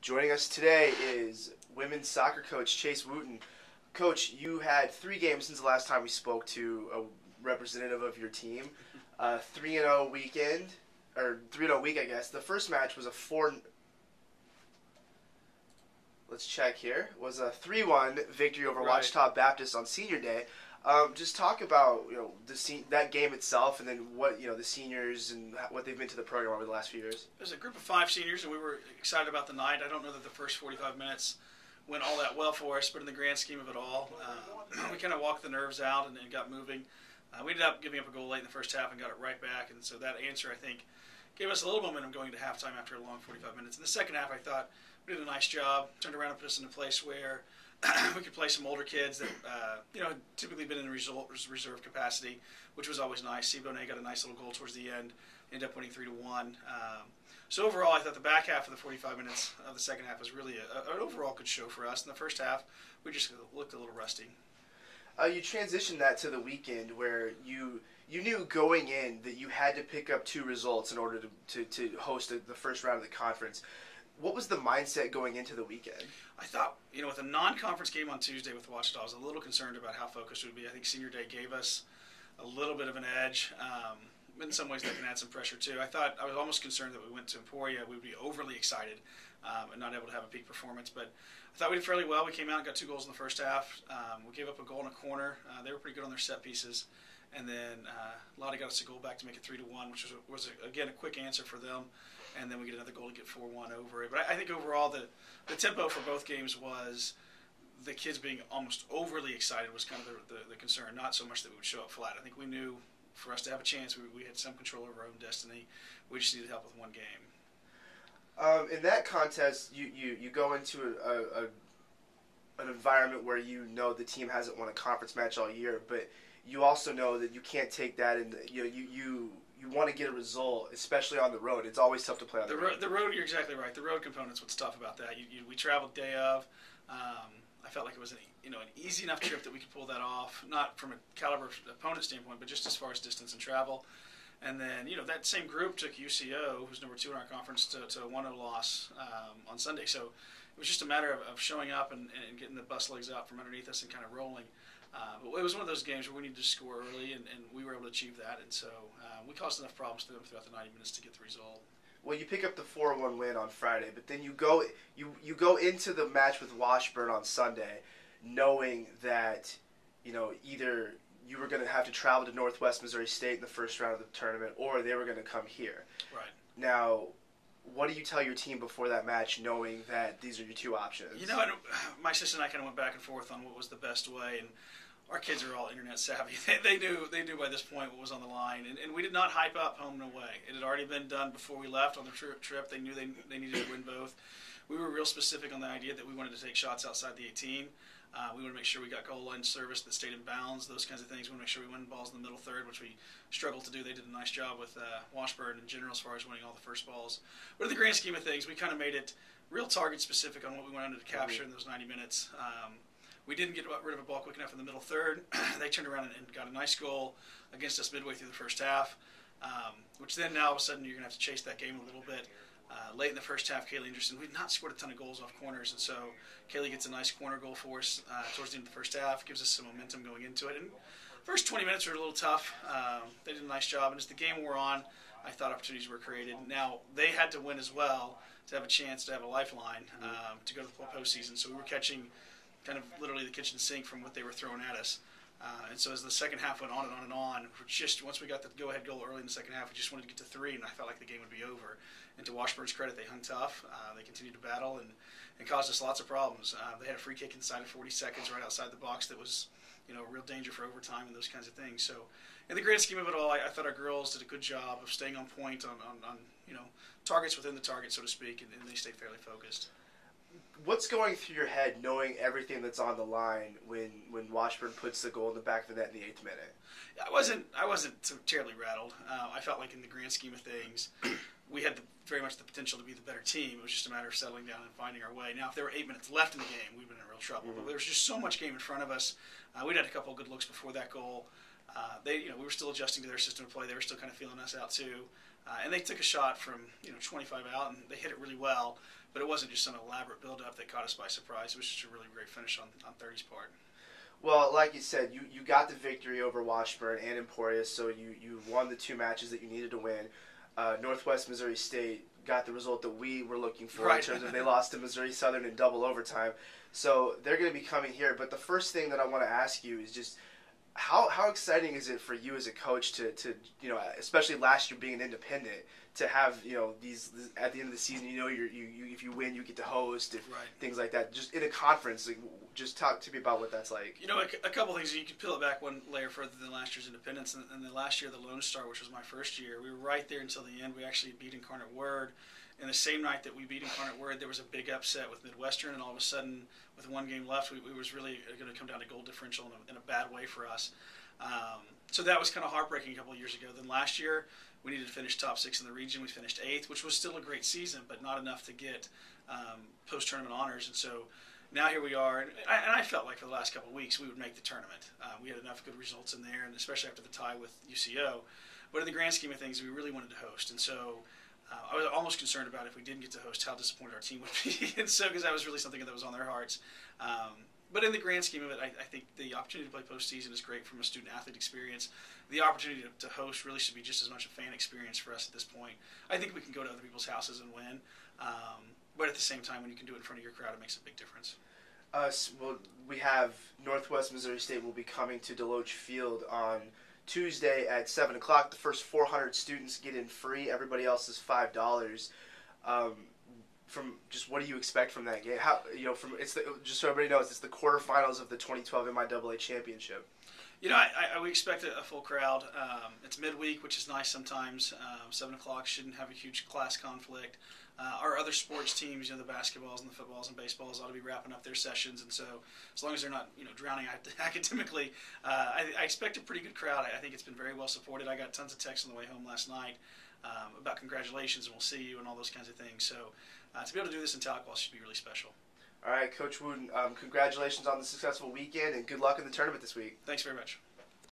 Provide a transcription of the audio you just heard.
Joining us today is women's soccer coach Chase Wooten. Coach, you had 3 games since the last time we spoke to a representative of your team. 3-0 weekend, or 3-0 week, I guess. The first match was a 3-1 victory over Ouachita Baptist on Senior Day. Just talk about that game itself, and then what the seniors and what they've been to the program over the last few years. There's a group of 5 seniors, and we were excited about the night. I don't know that the first 45 minutes went all that well for us, but in the grand scheme of it all, we kind of walked the nerves out and got moving. We ended up giving up a goal late in the first half and got it right back, and so that answer, I think, gave us a little momentum going to halftime after a long 45 minutes. In the second half, I thought we did a nice job, turned around and put us in a place where we could play some older kids that had typically been in reserve capacity, which was always nice. Siboney got a nice little goal towards the end, ended up winning 3-1. So overall, I thought the back half of the 45 minutes of the second half was really an overall good show for us. In the first half, we just looked a little rusty. You transitioned that to the weekend where you knew going in that you had to pick up 2 results in order to host the first round of the conference. What was the mindset going into the weekend? I thought, with a non-conference game on Tuesday with Ouachita, I was a little concerned about how focused it would be. I think Senior Day gave us a little bit of an edge. In some ways, that can add some pressure, too. I was almost concerned that we went to Emporia, we would be overly excited and not able to have a peak performance. But I thought we did fairly well. We came out and got 2 goals in the first half. We gave up a goal in a corner. They were pretty good on their set pieces. And then Lottie got us a goal back to make it 3-1, which was again, a quick answer for them. And then we get another goal to get 4-1 over it. But I think overall the tempo for both games was the kids being almost overly excited was kind of the concern, not so much that we would show up flat. I think we knew for us to have a chance, we had some control over our own destiny. We just needed help with one game. In that contest, you go into an environment where you know the team hasn't won a conference match all year, but you also know that you can't take that and you want to get a result, especially on the road. It's always tough to play on the road. The road, you're exactly right. The road component's what's tough about that. We traveled day of. I felt like it was an easy enough trip that we could pull that off, not from a caliber opponent standpoint, but just as far as distance and travel. And then, that same group took UCO, who's number 2 in our conference, to a 1-0 loss on Sunday. So it was just a matter of showing up and getting the bus legs out from underneath us and kind of rolling. But it was one of those games where we needed to score early, and we were able to achieve that. And so we caused enough problems to them throughout the 90 minutes to get the result. Well, you pick up the 4-1 win on Friday, but then you go into the match with Washburn on Sunday, knowing that either you were going to have to travel to Northwest Missouri State in the first round of the tournament, or they were going to come here. Right. Now, what do you tell your team before that match, knowing that these are your 2 options? My sister and I kind of went back and forth on what was the best way, and our kids are all internet savvy. They knew by this point what was on the line, and we did not hype up home and away. It had already been done before we left on the trip. They knew they needed to win both. We were real specific on the idea that we wanted to take shots outside the 18. We want to make sure we got goal line service that stayed in bounds, those kinds of things. We want to make sure we win balls in the middle third, which we struggled to do. They did a nice job with Washburn in general as far as winning all the first balls. But in the grand scheme of things, we kind of made it real target specific on what we wanted to capture in those 90 minutes. We didn't get rid of a ball quick enough in the middle third. They turned around and got a nice goal against us midway through the first half, which then now all of a sudden you're going to have to chase that game a little bit. Late in the first half, Kaylee Anderson, we'd not scored a ton of goals off corners, and so Kaylee gets a nice corner goal for us towards the end of the first half, gives us some momentum going into it. And first 20 minutes were a little tough. They did a nice job, and as the game wore on, I thought opportunities were created. Now, they had to win as well to have a chance to have a lifeline to go to the postseason, so we were catching kind of literally the kitchen sink from what they were throwing at us. And so as the second half went on and on and on, once we got the go-ahead goal early in the second half, we just wanted to get to 3, and I felt like the game would be over. And to Washburn's credit, they hung tough. They continued to battle and caused us lots of problems. They had a free kick inside of 40 seconds right outside the box that was, a real danger for overtime and those kinds of things. So in the grand scheme of it all, I thought our girls did a good job of staying on point on targets within the target, so to speak, and they stayed fairly focused. What's going through your head knowing everything that's on the line when Washburn puts the goal in the back of the net in the 8th minute? I wasn't so terribly rattled. I felt like in the grand scheme of things, we had very much the potential to be the better team. It was just a matter of settling down and finding our way. Now, if there were 8 minutes left in the game, we'd been in real trouble. But there was just so much game in front of us. We'd had a couple of good looks before that goal. We were still adjusting to their system of play. They were still kind of feeling us out too. And they took a shot from 25 out, and they hit it really well. But it wasn't just some elaborate build-up that caught us by surprise. It was just a really great finish on 30's part. Well, like you said, you got the victory over Washburn and Emporia, so you won the 2 matches that you needed to win. Northwest Missouri State got the result that we were looking for in terms of they lost to Missouri Southern in double overtime. So they're going to be coming here. But the first thing that I want to ask you is just how exciting is it for you as a coach to especially last year being an independent, to have these at the end of the season, you if you win you get to host, things like that, just in a conference. Just talk to me about what that's like. A couple things. You can peel it back one layer further than last year's independence, and then last year the Lone Star, which was my first year, we were right there until the end. We actually beat Incarnate Word. And the same night that we beat Incarnate Word, there was a big upset with Midwestern, and all of a sudden, with 1 game left, we was really going to come down to goal differential in a bad way for us. So that was kind of heartbreaking a couple of years ago. Then last year, we needed to finish top 6 in the region. We finished 8th, which was still a great season, but not enough to get post-tournament honors. And so now here we are, and I felt like for the last couple of weeks we would make the tournament. We had enough good results in there, and especially after the tie with UCO. But in the grand scheme of things, we really wanted to host, and so I was almost concerned about if we didn't get to host, how disappointed our team would be. And so, because that was really something that was on their hearts. But in the grand scheme of it, I think the opportunity to play postseason is great from a student-athlete experience. The opportunity to host really should be just as much a fan experience for us at this point. I think we can go to other people's houses and win. But at the same time, when you can do it in front of your crowd, it makes a big difference. Well, we have Northwest Missouri State will be coming to Deloach Field on Tuesday at 7 o'clock. The first 400 students get in free. Everybody else is $5. From just what do you expect from that game? How just so everybody knows, it's the quarterfinals of the 2012 MIAA championship. We expect a full crowd. It's midweek, which is nice sometimes. 7 o'clock shouldn't have a huge class conflict. Our other sports teams, the basketballs and the footballs and baseballs, ought to be wrapping up their sessions, and so as long as they're not, drowning academically, I expect a pretty good crowd. I think it's been very well supported. I got tons of texts on the way home last night about congratulations and we'll see you and all those kinds of things. So to be able to do this in Tahlequah should be really special. All right, Coach Wooten, congratulations on the successful weekend and good luck in the tournament this week. Thanks very much.